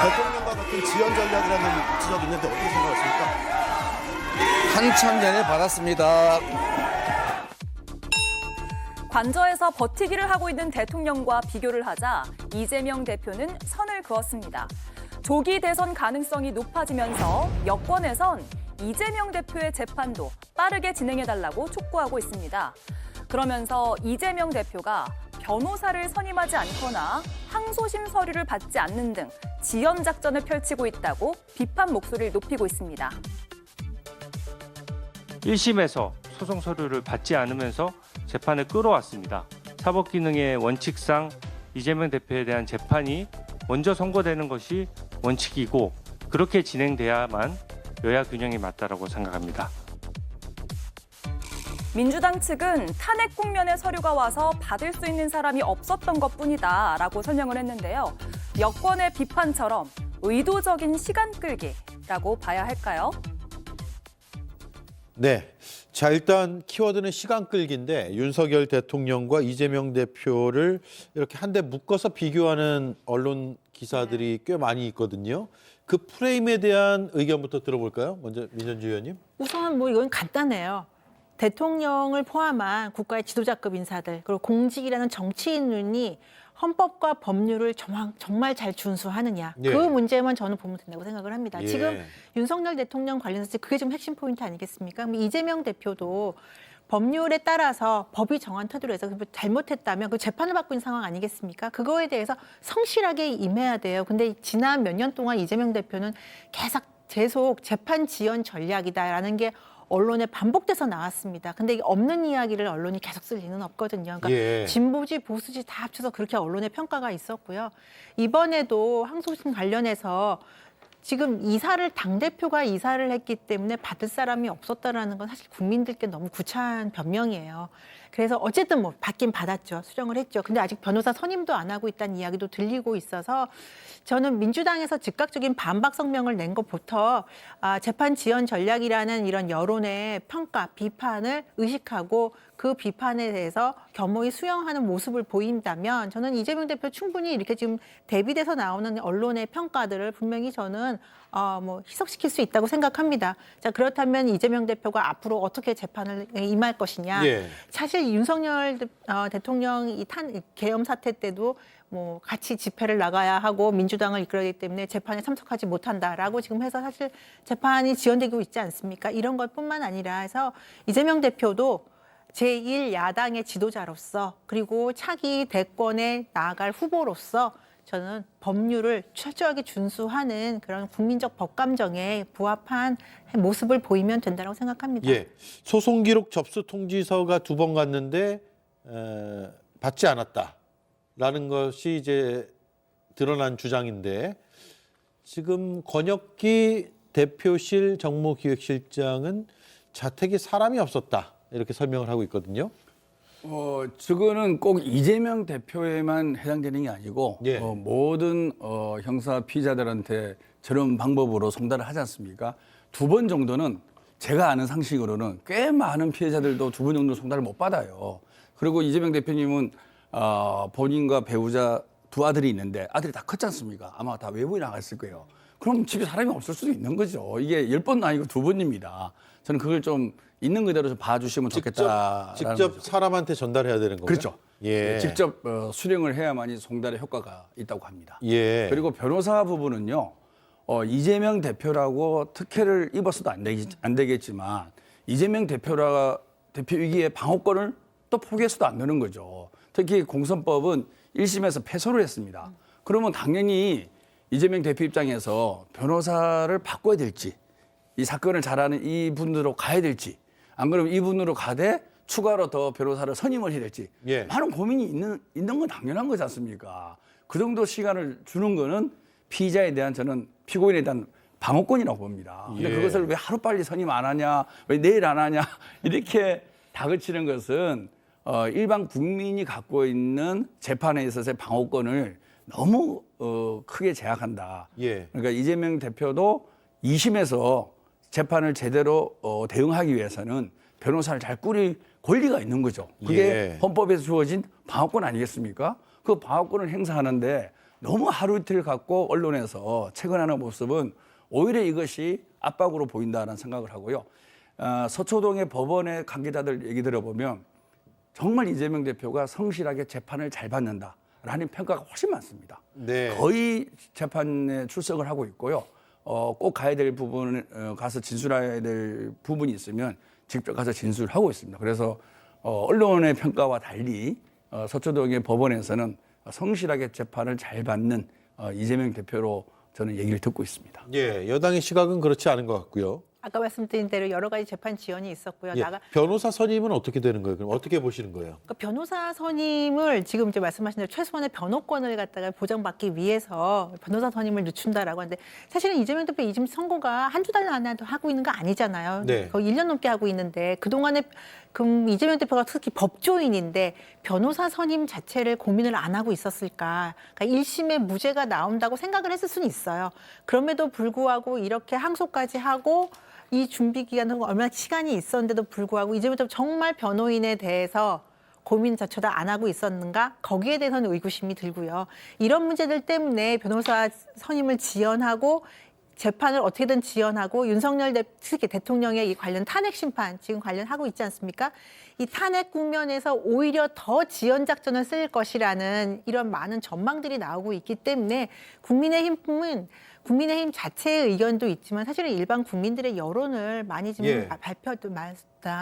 대통령과 같은 지연 전략이라는 지적이 있는데 어떻게 생각하십니까? 한참 전에 받았습니다. 관저에서 버티기를 하고 있는 대통령과 비교를 하자 이재명 대표는 선을 그었습니다. 조기 대선 가능성이 높아지면서 여권에선 이재명 대표의 재판도 빠르게 진행해달라고 촉구하고 있습니다. 그러면서 이재명 대표가 변호사를 선임하지 않거나 항소심 서류를 받지 않는 등 지연 작전을 펼치고 있다고 비판 목소리를 높이고 있습니다. 1심에서 소송 서류를 받지 않으면서 재판을 끌어왔습니다. 사법기능의 원칙상 이재명 대표에 대한 재판이 먼저 선고되는 것이 원칙이고 그렇게 진행돼야만 여야 균형이 맞다라고 생각합니다. 민주당 측은 탄핵 국면의 서류가 와서 받을 수 있는 사람이 없었던 것뿐이다라고 설명을 했는데요. 여권의 비판처럼 의도적인 시간 끌기라고 봐야 할까요? 네. 자, 일단 키워드는 시간 끌기인데 윤석열 대통령과 이재명 대표를 이렇게 한데 묶어서 비교하는 언론 기사들이 꽤 많이 있거든요. 그 프레임에 대한 의견부터 들어볼까요? 먼저 민현주 의원님. 우선 뭐 이건 간단해요. 대통령을 포함한 국가의 지도자급 인사들 그리고 공직이라는 정치인이 헌법과 법률을 정말 잘 준수하느냐. 예. 그 문제만 저는 보면 된다고 생각을 합니다. 예. 지금 윤석열 대통령 관련해서 그게 좀 핵심 포인트 아니겠습니까? 그럼 이재명 대표도 법률에 따라서 법이 정한 태도로 해서 잘못했다면 그 재판을 받고 있는 상황 아니겠습니까? 그거에 대해서 성실하게 임해야 돼요. 근데 지난 몇 년 동안 이재명 대표는 계속 재판 지연 전략이다라는 게 언론에 반복돼서 나왔습니다. 근데 이게 없는 이야기를 언론이 계속 쓸 리는 없거든요. 그러니까 예. 진보지 보수지 다 합쳐서 그렇게 언론의 평가가 있었고요. 이번에도 항소심 관련해서 지금 당대표가 이사를 했기 때문에 받을 사람이 없었다라는 건 사실 국민들께 너무 구차한 변명이에요. 그래서 어쨌든 뭐 받긴 받았죠. 수정을 했죠. 근데 아직 변호사 선임도 안 하고 있다는 이야기도 들리고 있어서 저는 민주당에서 즉각적인 반박 성명을 낸 것부터 재판 지연 전략이라는 이런 여론의 평가, 비판을 의식하고 그 비판에 대해서 겸허히 수용하는 모습을 보인다면 저는 이재명 대표 충분히 이렇게 지금 대비돼서 나오는 언론의 평가들을 분명히 저는 희석시킬 수 있다고 생각합니다. 자, 그렇다면 이재명 대표가 앞으로 어떻게 재판을 임할 것이냐. 예. 사실 윤석열 대통령 계엄 사태 때도 뭐 같이 집회를 나가야 하고 민주당을 이끌어야 하기 때문에 재판에 참석하지 못한다라고 지금 해서 사실 재판이 지연되고 있지 않습니까? 이런 것뿐만 아니라 해서 이재명 대표도 제1야당의 지도자로서 그리고 차기 대권에 나아갈 후보로서 저는 법률을 철저하게 준수하는 그런 국민적 법감정에 부합한 모습을 보이면 된다고 생각합니다. 예. 소송 기록 접수 통지서가 2번 갔는데 받지 않았다라는 것이 이제 드러난 주장인데 지금 권혁기 대표실 정무기획실장은 자택에 사람이 없었다 이렇게 설명을 하고 있거든요. 저거는 꼭 이재명 대표에만 해당되는 게 아니고 예. 모든 형사 피의자들한테 저런 방법으로 송달을 하지 않습니까? 2번 정도는 제가 아는 상식으로는 꽤 많은 피해자들도 2번 정도 송달을 못 받아요. 그리고 이재명 대표님은 본인과 배우자 2 아들이 있는데 아들이 다 컸지 않습니까? 아마 다 외부에 나갔을 거예요. 그럼 집에 사람이 없을 수도 있는 거죠. 이게 10번도 아니고 2번입니다. 저는 그걸 좀 있는 그대로 좀 봐주시면 좋겠다. 직접 사람한테 전달해야 되는 거죠. 그렇죠. 예. 직접 수령을 해야만이 송달의 효과가 있다고 합니다. 예. 그리고 변호사 부분은요. 이재명 대표라고 특혜를 입었어도 안 되겠지만 이재명 대표 위기의 방어권을 또 포기해서도 안 되는 거죠. 특히 공선법은 1심에서 패소를 했습니다. 그러면 당연히 이재명 대표 입장에서 변호사를 바꿔야 될지 이 사건을 잘 아는 이분으로 가야 될지 안 그러면 이분으로 가되 추가로 더 변호사를 선임을 해야 될지 예. 많은 고민이 있는 건 당연한 거지 않습니까? 그 정도 시간을 주는 거는 피의자에 대한 저는 피고인에 대한 방어권이라고 봅니다. 근데 예. 그것을 왜 하루빨리 선임 안 하냐, 왜 내일 안 하냐 이렇게 다그치는 것은 일반 국민이 갖고 있는 재판에 있어서의 방어권을 너무 크게 제약한다. 예. 그러니까 이재명 대표도 2심에서 재판을 제대로 대응하기 위해서는 변호사를 잘 꾸릴 권리가 있는 거죠. 그게 예. 헌법에서 주어진 방어권 아니겠습니까? 그 방어권을 행사하는데 너무 하루 이틀 갖고 언론에서 체근하는 모습은 오히려 이것이 압박으로 보인다는 생각을 하고요. 서초동의 법원의 관계자들 얘기 들어보면 정말 이재명 대표가 성실하게 재판을 잘 받는다라는 평가가 훨씬 많습니다. 네. 거의 재판에 출석을 하고 있고요. 꼭 가야 될 부분, 가서 진술해야 될 부분이 있으면 직접 가서 진술하고 있습니다. 그래서 언론의 평가와 달리 서초동의 법원에서는 성실하게 재판을 잘 받는 이재명 대표로 저는 얘기를 듣고 있습니다. 예, 여당의 시각은 그렇지 않은 것 같고요. 아까 말씀드린 대로 여러 가지 재판 지연이 있었고요. 예, 변호사 선임은 어떻게 되는 거예요? 그럼 어떻게 보시는 거예요? 그러니까 변호사 선임을 지금 이제 말씀하신 대로 최소한의 변호권을 갖다가 보장받기 위해서 변호사 선임을 늦춘다라고 하는데 사실은 이재명 대표 이심 선고가 한두 달 안에 하고 있는 거 아니잖아요. 네. 거의 1년 넘게 하고 있는데 그동안에 그럼 이재명 대표가 특히 법조인인데 변호사 선임 자체를 고민을 안 하고 있었을까? 그러니까 1심에 무죄가 나온다고 생각을 했을 수는 있어요. 그럼에도 불구하고 이렇게 항소까지 하고 이 준비 기간은 얼마나 시간이 있었는데도 불구하고 이재명 대표 정말 변호인에 대해서 고민조차도 안 하고 있었는가? 거기에 대해서는 의구심이 들고요. 이런 문제들 때문에 변호사 선임을 지연하고 재판을 어떻게든 지연하고 윤석열 특히 대통령의 이 관련 탄핵 심판 지금 관련하고 있지 않습니까? 이 탄핵 국면에서 오히려 더 지연 작전을 쓸 것이라는 이런 많은 전망들이 나오고 있기 때문에 국민의힘 자체의 의견도 있지만 사실은 일반 국민들의 여론을 많이 지금 예.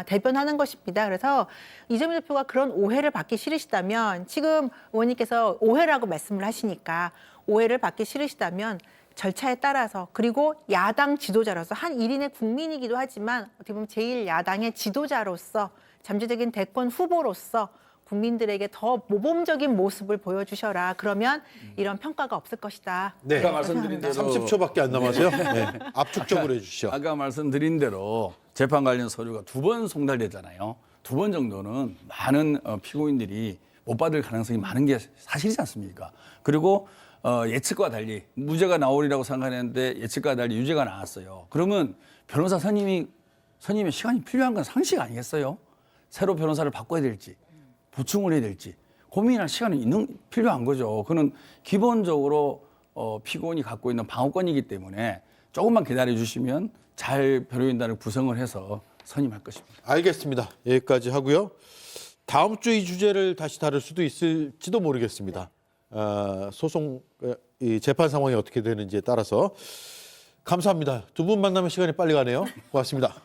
대변하는 것입니다. 그래서 이재명 대표가 그런 오해를 받기 싫으시다면 지금 의원님께서 오해라고 말씀을 하시니까 오해를 받기 싫으시다면 절차에 따라서 그리고 야당 지도자로서 한 1인의 국민이기도 하지만 어떻게 보면 제1야당의 지도자로서 잠재적인 대권 후보로서 국민들에게 더 모범적인 모습을 보여주셔라. 그러면 이런 평가가 없을 것이다. 네. 아까 말씀드린 대로 30초밖에 안 남아서요. 네. 압축적으로 해주시죠. 아까 말씀드린 대로 재판 관련 서류가 2번 송달되잖아요. 2번 정도는 많은 피고인들이 못 받을 가능성이 많은 게 사실이지 않습니까? 그리고 예측과 달리 무죄가 나오리라고 생각했는데 예측과 달리 유죄가 나왔어요. 그러면 변호사 선임의 시간이 필요한 건 상식 아니겠어요? 새로 변호사를 바꿔야 될지 보충을 해야 될지 고민할 시간이 필요한 거죠. 그는 기본적으로 피고인이 갖고 있는 방어권이기 때문에 조금만 기다려 주시면 잘 변호인단을 구성을 해서 선임할 것입니다. 알겠습니다. 여기까지 하고요. 다음 주 이 주제를 다시 다룰 수도 있을지도 모르겠습니다. 소송 이 재판 상황이 어떻게 되는지에 따라서 감사합니다. 두 분 만나면 시간이 빨리 가네요. 고맙습니다.